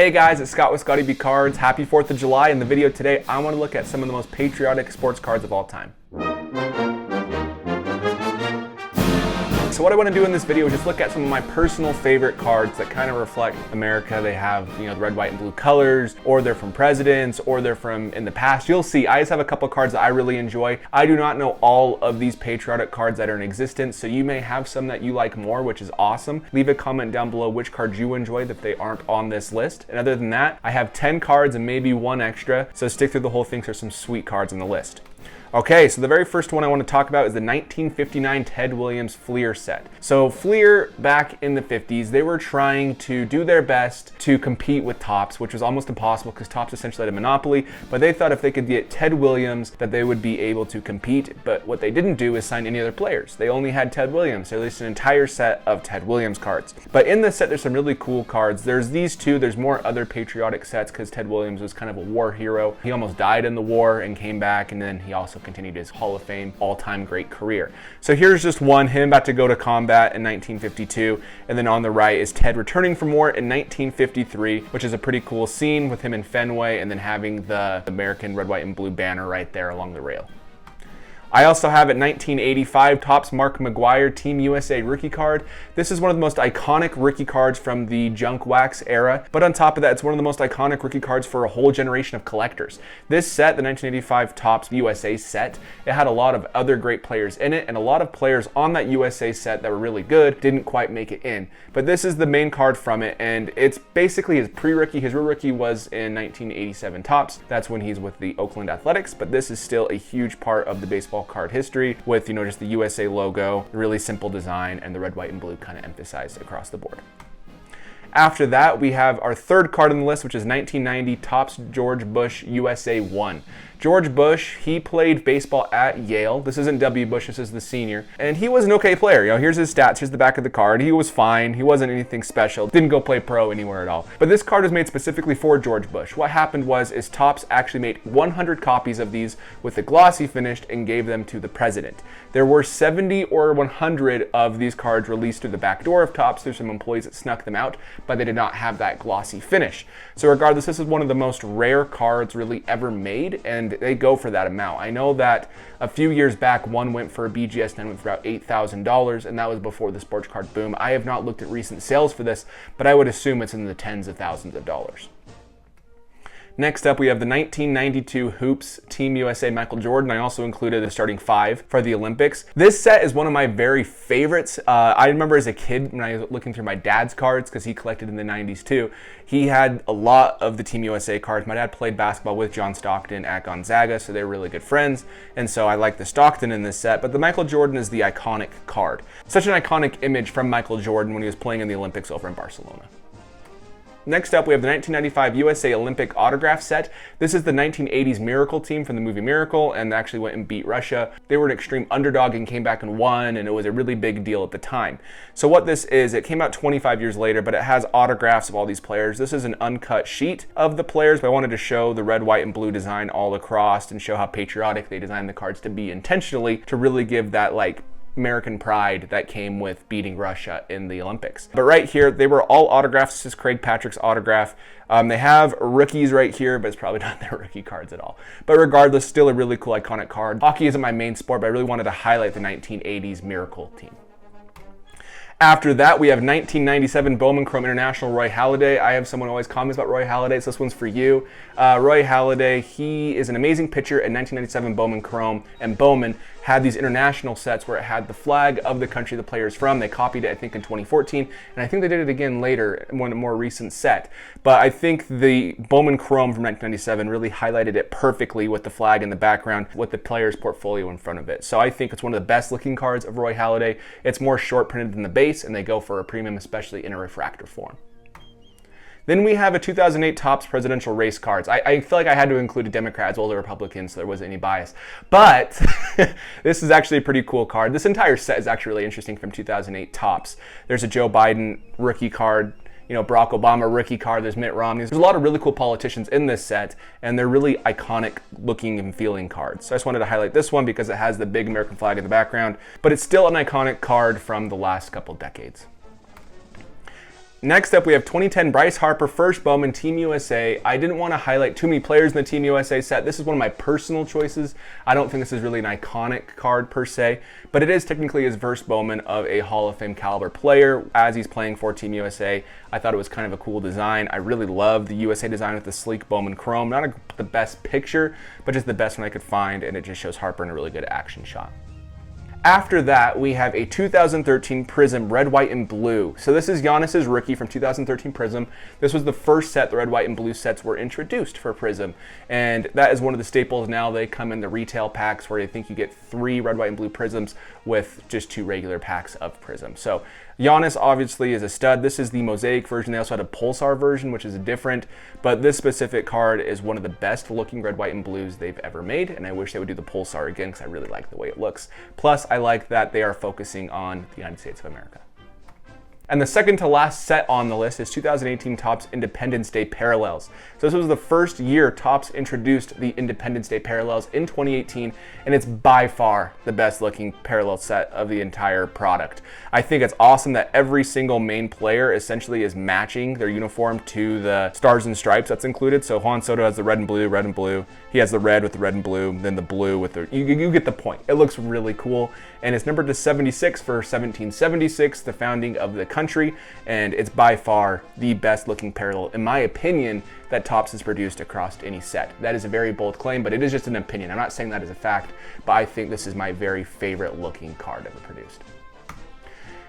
Hey guys, it's Scott with Scotty B Cards. Happy 4th of July. In the video today, I want to look at some of the most patriotic sports cards of all time. So what I want to do in this video is just look at some of my personal favorite cards that kind of reflect America. They have, the red, white, and blue colors, or they're from presidents, or they're from in the past. You'll see, I just have a couple of cards that I really enjoy. I do not know all of these patriotic cards that are in existence, so you may have some that you like more, which is awesome. Leave a comment down below which cards you enjoy that they aren't on this list. And other than that, I have 10 cards and maybe one extra, so stick through the whole thing. There's some sweet cards on the list. Okay, so the very first one I want to talk about is the 1959 Ted Williams Fleer set. So Fleer, back in the 50s, they were trying to do their best to compete with Topps, which was almost impossible because Topps essentially had a monopoly, but they thought if they could get Ted Williams that they would be able to compete. But what they didn't do is sign any other players. They only had Ted Williams. They released an entire set of Ted Williams cards. But in this set, there's some really cool cards. There's these two. There's more other patriotic sets because Ted Williams was kind of a war hero. He almost died in the war and came back, and then he also continued his Hall of Fame all-time great career. So here's just one, him about to go to combat in 1952, and then on the right is Ted returning from war in 1953, which is a pretty cool scene with him in Fenway and then having the American red, white, and blue banner right there along the rail. I also have at 1985 Topps Mark McGwire Team USA rookie card. This is one of the most iconic rookie cards from the junk wax era, but on top of that, it's one of the most iconic rookie cards for a whole generation of collectors. This set, the 1985 Topps USA set, it had a lot of other great players in it, and a lot of players on that USA set that were really good didn't quite make it in. But this is the main card from it, and it's basically his pre-rookie. His real rookie was in 1987 Topps. That's when he's with the Oakland Athletics, but this is still a huge part of the baseball card history with, just the USA logo, really simple design, and the red, white, and blue kind of emphasized across the board. After that, we have our third card on the list, which is 1990 Topps George Bush USA 1. George Bush, he played baseball at Yale. This isn't W. Bush, this is the senior. And he was an okay player. Here's his stats, here's the back of the card. He was fine, he wasn't anything special. Didn't go play pro anywhere at all. But this card was made specifically for George Bush. What happened is Topps actually made 100 copies of these with the glossy finish and gave them to the president. There were 70 or 100 of these cards released through the back door of Topps. There's some employees that snuck them out, but they did not have that glossy finish. So regardless, this is one of the most rare cards really ever made, and they go for that amount. I know that a few years back, one went for a BGS 9 went for about $8,000, and that was before the sports card boom. I have not looked at recent sales for this, but I would assume it's in the tens of thousands of dollars. Next up, we have the 1992 Hoops Team USA Michael Jordan. I also included the starting 5 for the Olympics. This set is one of my very favorites. I remember as a kid when I was looking through my dad's cards, because he collected in the 90s too, he had a lot of the Team USA cards. My dad played basketball with John Stockton at Gonzaga, so they were really good friends, and so I like the Stockton in this set, but the Michael Jordan is the iconic card. Such an iconic image from Michael Jordan when he was playing in the Olympics over in Barcelona. Next up, we have the 1995 USA Olympic autograph set. This is the 1980s Miracle team from the movie Miracle, and actually went and beat Russia. They were an extreme underdog and came back and won, and it was a really big deal at the time. So what this is, it came out 25 years later, but it has autographs of all these players. This is an uncut sheet of the players, but I wanted to show the red, white, and blue design all across and show how patriotic they designed the cards to be intentionally to really give that American pride that came with beating Russia in the Olympics. But right here, they were all autographs. This is Craig Patrick's autograph. They have rookies right here, but it's probably not their rookie cards at all. But regardless, still a really cool iconic card. Hockey isn't my main sport, but I really wanted to highlight the 1980s Miracle team. After that, we have 1997 Bowman Chrome International Roy Halladay. I have someone who always comments about Roy Halladay, so this one's for you. Roy Halladay, he is an amazing pitcher in 1997 Bowman Chrome, and Bowman had these international sets where it had the flag of the country the player's from. They copied it, I think, in 2014, and I think they did it again later in one more recent set. But I think the Bowman Chrome from 1997 really highlighted it perfectly with the flag in the background, with the player's portfolio in front of it. So I think it's one of the best looking cards of Roy Halladay. It's more short printed than the base, and they go for a premium, especially in a refractor form. Then we have a 2008 Topps presidential race cards. I feel like I had to include a Democrat as well as a Republican, so there wasn't any bias. But this is actually a pretty cool card. This entire set is actually really interesting from 2008 Topps. There's a Joe Biden rookie card, Barack Obama rookie card, there's Mitt Romney. There's a lot of really cool politicians in this set, and they're really iconic looking and feeling cards. So I just wanted to highlight this one because it has the big American flag in the background, but it's still an iconic card from the last couple decades. Next up, we have 2010 Bryce Harper, first Bowman, Team USA. I didn't want to highlight too many players in the Team USA set. This is one of my personal choices. I don't think this is really an iconic card per se, but it is technically his first Bowman of a Hall of Fame caliber player as he's playing for Team USA. I thought it was kind of a cool design. I really love the USA design with the sleek Bowman chrome. Not the best picture, but just the best one I could find, and it just shows Harper in a really good action shot. After that, we have a 2013 Prizm red, white, and blue. So this is Giannis's rookie from 2013 Prizm. This was the first set the red, white, and blue sets were introduced for Prizm. And that is one of the staples now. They come in the retail packs where I think you get 3 red, white, and blue Prizms with just 2 regular packs of Prizm. So Giannis obviously is a stud. This is the Mosaic version. They also had a Pulsar version, which is different, but this specific card is one of the best looking red, white, and blues they've ever made, and I wish they would do the Pulsar again because I really like the way it looks. Plus, I like that they are focusing on the United States of America. And the second to last set on the list is 2018 Topps Independence Day Parallels. So this was the first year Topps introduced the Independence Day Parallels in 2018, and it's by far the best looking parallel set of the entire product. I think it's awesome that every single main player essentially is matching their uniform to the stars and stripes that's included. So Juan Soto has the red and blue. He has the red with the red and blue, then the blue with the, you get the point. It looks really cool, and it's numbered to 76 for 1776, the founding of the country, and it's by far the best looking parallel, in my opinion, that Topps has produced across any set. That is a very bold claim, but it is just an opinion. I'm not saying that as a fact, but I think this is my very favorite looking card ever produced.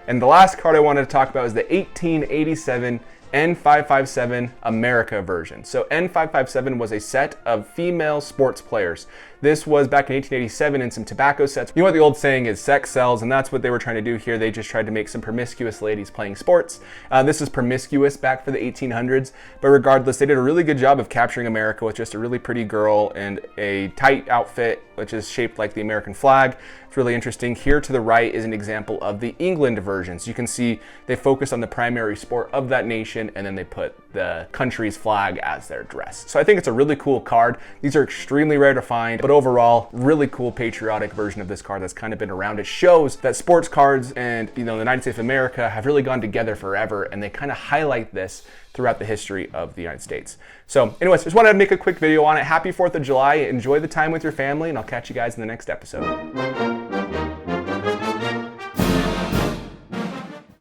And the last card I wanted to talk about is the 1887 N557 America version. So N557 was a set of female sports players. This was back in 1887 in some tobacco sets. You know what the old saying is, sex sells, and that's what they were trying to do here. They just tried to make some promiscuous ladies playing sports. This is promiscuous back for the 1800s, but regardless, they did a really good job of capturing America with just a really pretty girl and a tight outfit, which is shaped like the American flag. It's really interesting. Here to the right is an example of the England version. So you can see they focus on the primary sport of that nation, and then they put the country's flag as their dress. So I think it's a really cool card. These are extremely rare to find, but overall, really cool patriotic version of this card that's kind of been around. It shows that sports cards and the United States of America have really gone together forever, and they kind of highlight this throughout the history of the United States. So anyways, just wanted to make a quick video on it. Happy 4th of July. Enjoy the time with your family, and I'll catch you guys in the next episode.